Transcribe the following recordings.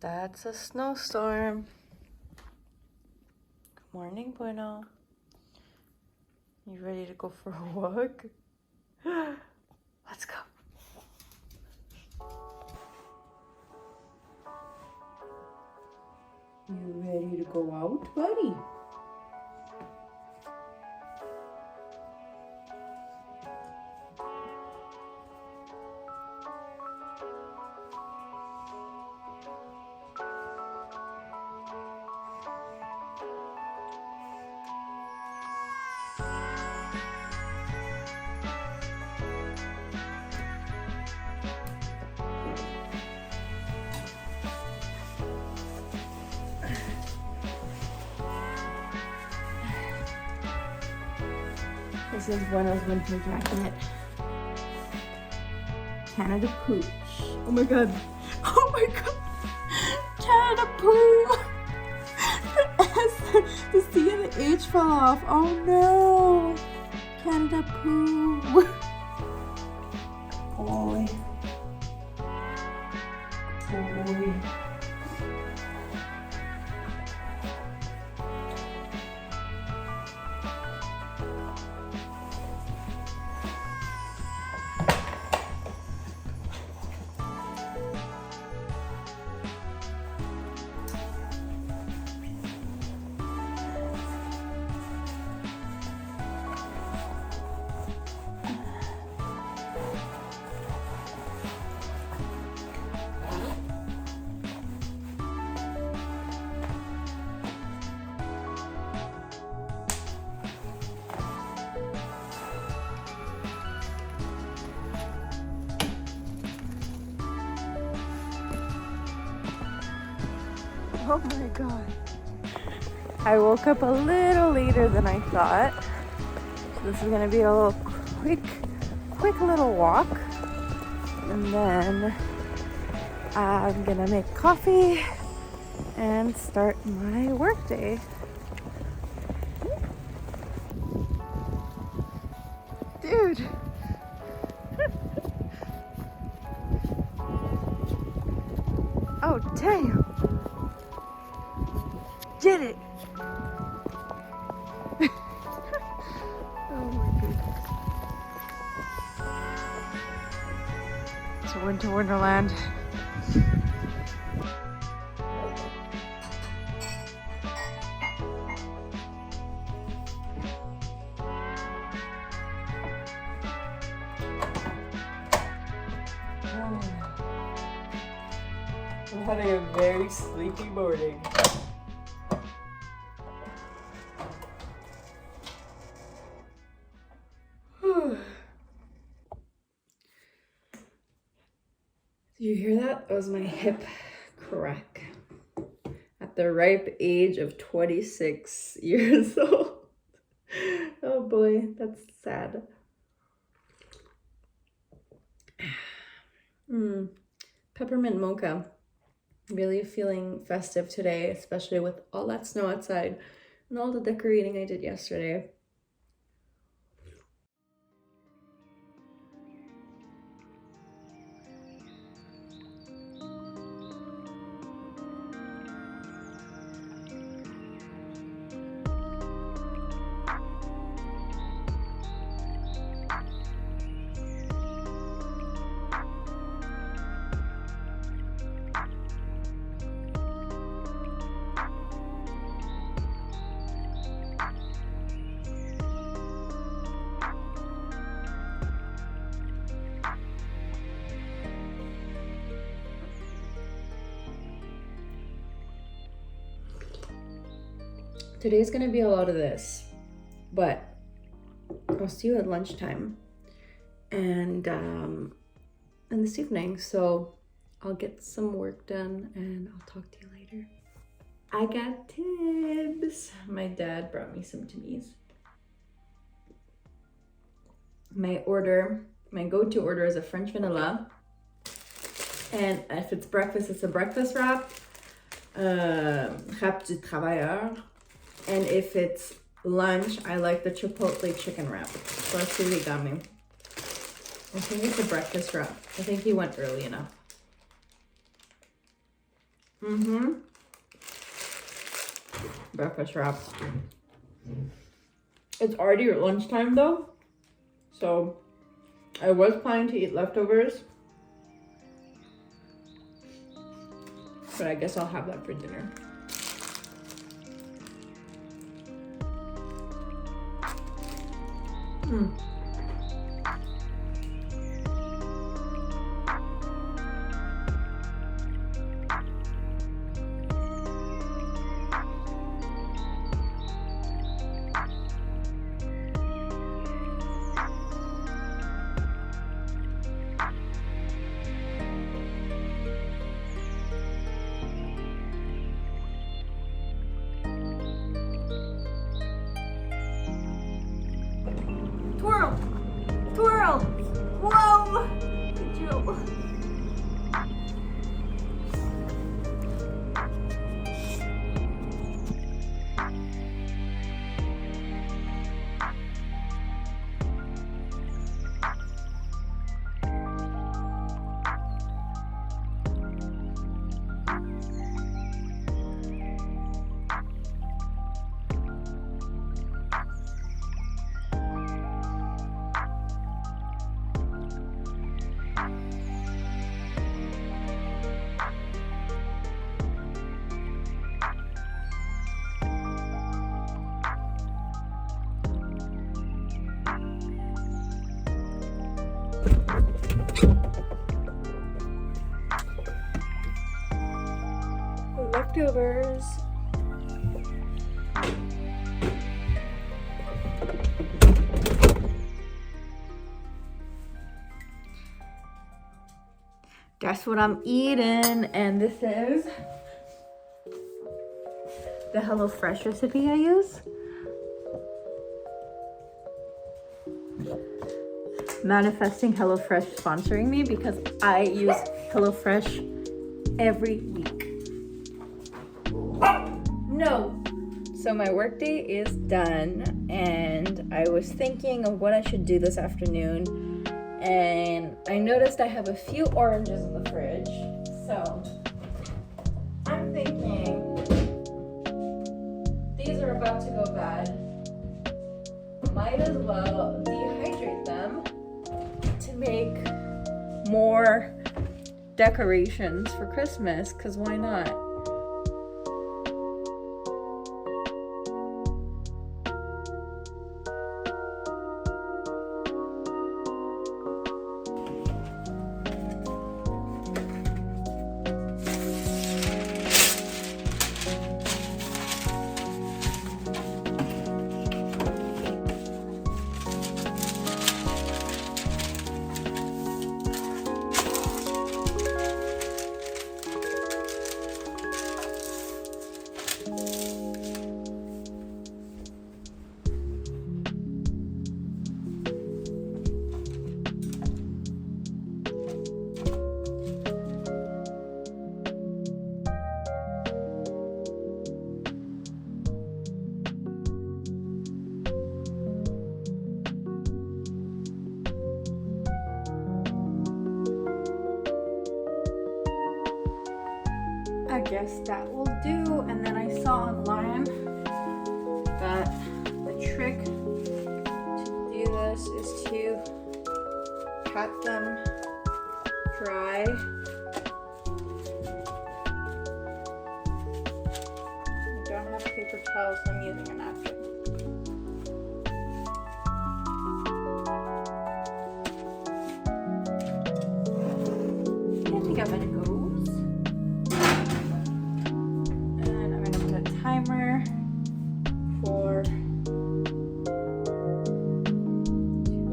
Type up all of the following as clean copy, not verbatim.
That's a snowstorm. Good morning, Bueno. You ready to go for a walk? Let's go. You ready to go out, buddy? This is Bueno's winter jacket. Canada Pooch. Oh my god. Oh my god. Canada Poo. The C and the H fell off. Oh no. Canada Poo. Boy. Boy. Oh my god. I woke up a little later than I thought. So this is gonna be a little quick little walk. And then I'm gonna make coffee and start my work day. Dude. Oh, damn. Did it! Oh my goodness. It's a winter wonderland. I'm having a very sleepy morning. Do you hear that? That was my hip crack at the ripe age of 26 years old. Oh boy, that's sad. Peppermint mocha. Really feeling festive today, especially with all that snow outside and all the decorating I did yesterday. Today's gonna be a lot of this, but I'll see you at lunchtime and this evening. So I'll get some work done and I'll talk to you later. I got tips. My dad brought me some timmies. My go-to order is a French vanilla. And if it's breakfast, it's a breakfast wrap. Wrap du travailleur. And if it's lunch, I like the chipotle chicken wrap. So that's what he got me. I think it's a breakfast wrap. I think he went early enough. Breakfast wrap. It's already lunchtime though, so I was planning to eat leftovers, but I guess I'll have that for dinner. Twirl! Twirl! Whoa! Good job. Leftovers. That's what I'm eating, and this is the HelloFresh recipe I use. Manifesting HelloFresh sponsoring me because I use HelloFresh every week. No. So my workday is done, and I was thinking of what I should do this afternoon, and I noticed I have a few oranges in the fridge, so I'm thinking these are about to go bad. Might as well dehydrate them to make more decorations for Christmas, because why not? I guess that will do. And then I saw online that the trick to do this is to pat them dry. I don't have paper towels, so I'm using a napkin. I think I'm gonna go. Timer for 2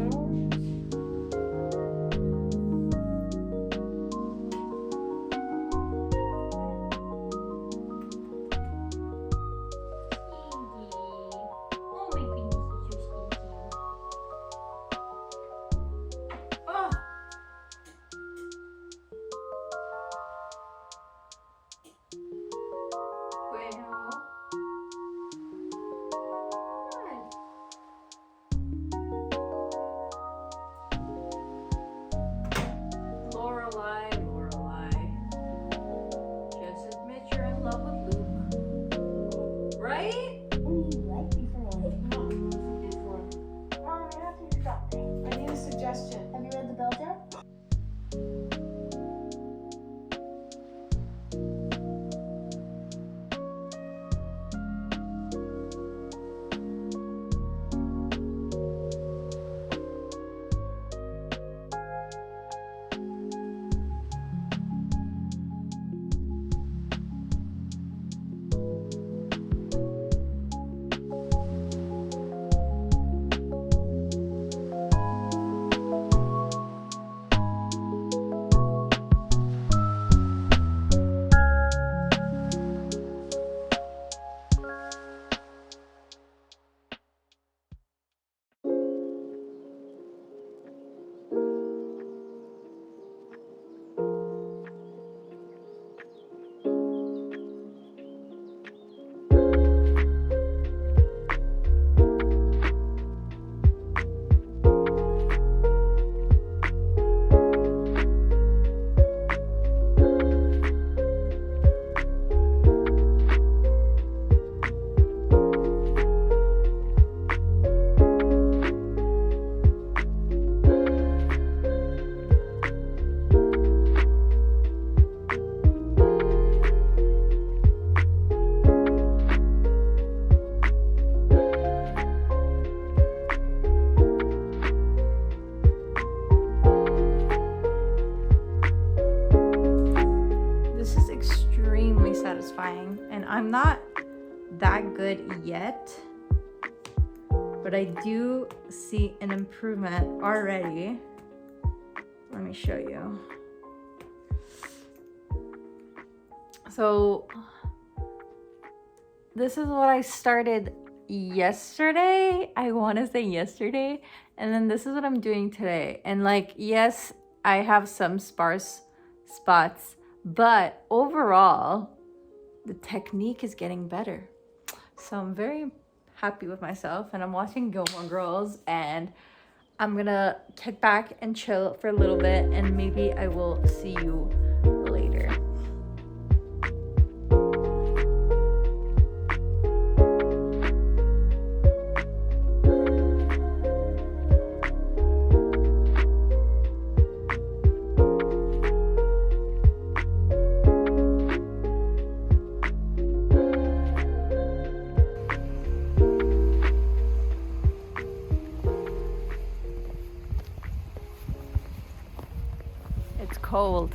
hours. Right? Mom, you have to do something. I need a suggestion. Have you read the bell jar? This is extremely satisfying, and I'm not that good yet, but I do see an improvement already. Let me show you. So this is what I started yesterday. I want to say yesterday, and then this is what I'm doing today. And like, yes, I have some sparse spots, but overall the technique is getting better. So I'm very happy with myself, and I'm watching Gilmore Girls, and I'm gonna kick back and chill for a little bit, and maybe I will see you later. It's cold.